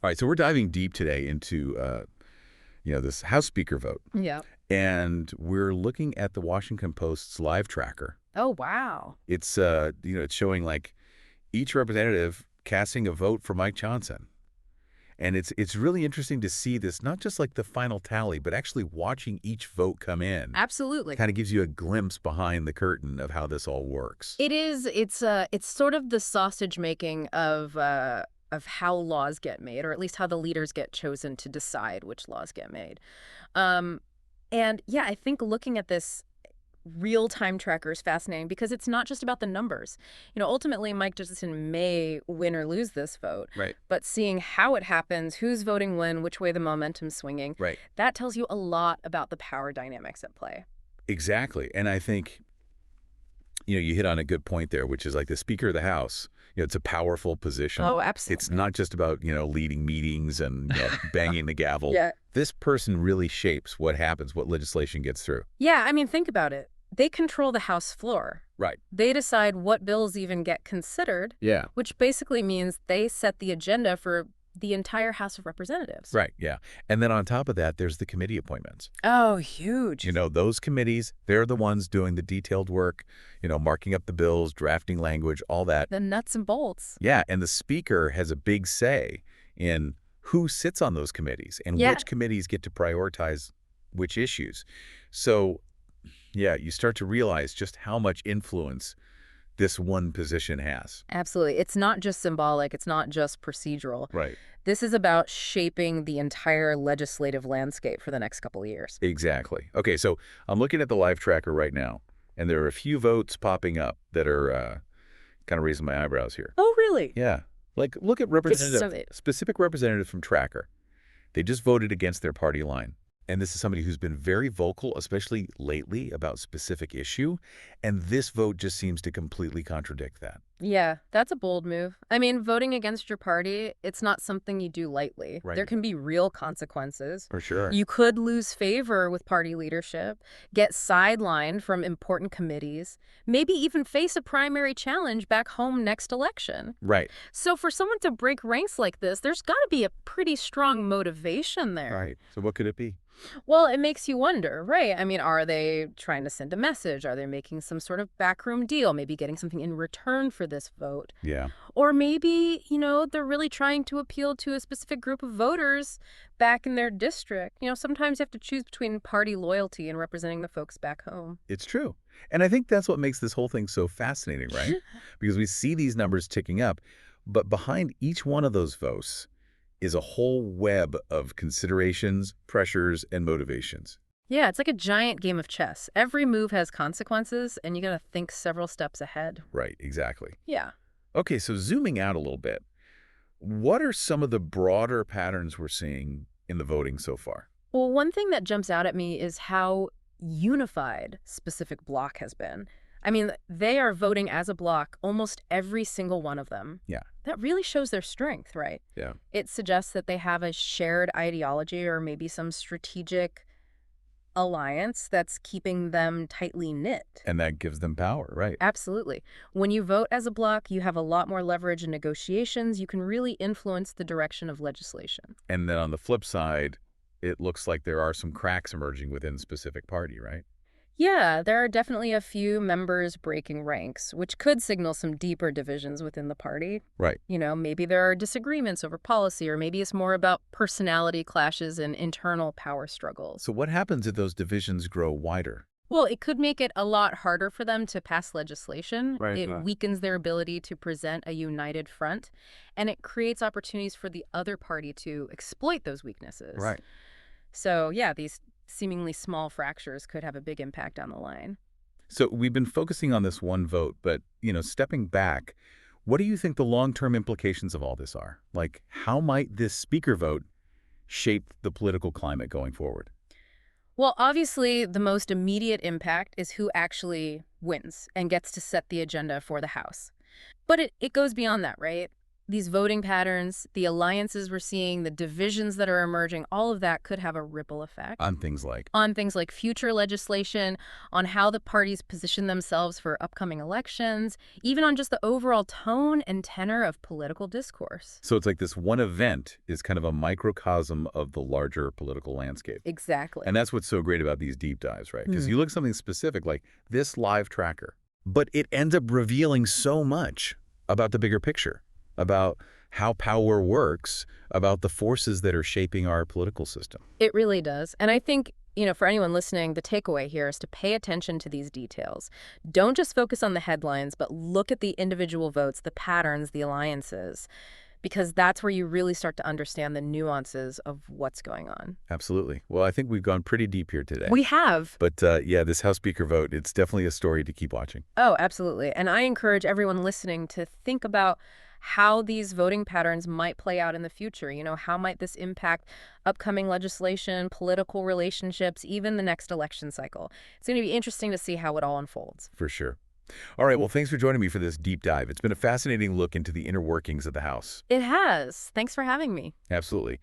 All right, so we're diving deep today into this House Speaker vote, Yeah. and we're looking at the Washington Post's live tracker. Oh, wow. It's showing like each representative casting a vote for Mike Johnson, and it's really interesting to see this, not just like the final tally, but actually watching each vote come in. Absolutely. Kind of gives you a glimpse behind the curtain of how this all works. It is. It's sort of the sausage making of how laws get made, or at least how the leaders get chosen to decide which laws get made. Um, and yeah, I think looking at this real-time tracker is fascinating because it's not just about the numbers. Ultimately, Mike Johnson may win or lose this vote, Right. but seeing how it happens, who's voting when, which way the momentum's swinging, Right. that tells you a lot about the power dynamics at play. Exactly. And I think you hit on a good point there, which is like the Speaker of the House. It's a powerful position. Oh, It's absolutely. not just about, leading meetings and banging the gavel. Yeah. This person really shapes what happens, what legislation gets through. Yeah, I mean, think about it. They control the House floor. Right. They decide what bills even get considered, Yeah. which basically means they set the agenda for the entire House of Representatives. Right. Yeah. And then on top of that, there's the committee appointments. Oh, huge. Those committees, they're the ones doing the detailed work, marking up the bills, drafting language, all that. The nuts and bolts. Yeah. And the Speaker has a big say in who sits on those committees and Yeah. which committees get to prioritize which issues. So, yeah, you start to realize just how much influence this one position has. Absolutely. It's not just symbolic. It's not just procedural. Right. This is about shaping the entire legislative landscape for the next couple of years. Exactly. Okay, so I'm looking at the live tracker right now, and there are a few votes popping up that are kind of raising my eyebrows here. Oh, really? Yeah. Like, look at specific representative from Tracker. They just voted against their party line. And this is somebody who's been very vocal, especially lately, about specific issue. And this vote just seems to completely contradict that. Yeah, that's a bold move. I mean, voting against your party, it's not something you do lightly. Right. There can be real consequences. For sure. You could lose favor with party leadership, get sidelined from important committees, maybe even face a primary challenge back home next election. Right. So for someone to break ranks like this, there's got to be a pretty strong motivation there. Right. So what could it be? Well, it makes you wonder, right? I mean, are they trying to send a message? Are they making some sort of backroom deal, maybe getting something in return for this vote? Yeah. Or maybe, they're really trying to appeal to a specific group of voters back in their district. Sometimes you have to choose between party loyalty and representing the folks back home. It's true. And I think that's what makes this whole thing so fascinating, right? Because we see these numbers ticking up, but behind each one of those votes is a whole web of considerations, pressures, and motivations. Yeah, it's like a giant game of chess. Every move has consequences, and you got to think several steps ahead. Right, exactly. Yeah. Okay, so zooming out a little bit, what are some of the broader patterns we're seeing in the voting so far? Well, one thing that jumps out at me is how unified specific bloc has been. I mean, they are voting as a bloc, almost every single one of them. Yeah. That really shows their strength, right? Yeah. It suggests that they have a shared ideology or maybe some strategic alliance that's keeping them tightly knit. And that gives them power, right? Absolutely. When you vote as a bloc, you have a lot more leverage in negotiations. You can really influence the direction of legislation. And then on the flip side, it looks like there are some cracks emerging within a specific party, right? Yeah, there are definitely a few members breaking ranks, which could signal some deeper divisions within the party. Right. Maybe there are disagreements over policy, or maybe it's more about personality clashes and internal power struggles. So what happens if those divisions grow wider? Well, it could make it a lot harder for them to pass legislation. Right, It yeah. weakens their ability to present a united front, and it creates opportunities for the other party to exploit those weaknesses. Right. So, yeah, these seemingly small fractures could have a big impact down the line. So we've been focusing on this one vote, but, stepping back, what do you think the long-term implications of all this are? Like, how might this speaker vote shape the political climate going forward? Well, obviously, the most immediate impact is who actually wins and gets to set the agenda for the House. But it goes beyond that, right? these voting patterns, the alliances we're seeing, the divisions that are emerging, all of that could have a ripple effect On things like, on things like future legislation, on how the parties position themselves for upcoming elections, even on just the overall tone and tenor of political discourse. so it's like this one event is kind of a microcosm of the larger political landscape. Exactly. And that's what's so great about these deep dives, right? Because Hmm. you look at something specific like this live tracker, but it ends up revealing so much about the bigger picture, about how power works, about the forces that are shaping our political system. It really does. And I think, for anyone listening, the takeaway here is to pay attention to these details. Don't just focus on the headlines, but look at the individual votes, the patterns, the alliances, because that's where you really start to understand the nuances of what's going on. Absolutely. Well, I think we've gone pretty deep here today. We have. But yeah, this House Speaker vote, it's definitely a story to keep watching. Oh, absolutely. And I encourage everyone listening to think about how these voting patterns might play out in the future. How might this impact upcoming legislation, political relationships, even the next election cycle? It's going to be interesting to see how it all unfolds. For sure. All right, well, thanks for joining me for this deep dive. It's been a fascinating look into the inner workings of the House. It has. Thanks for having me. Absolutely.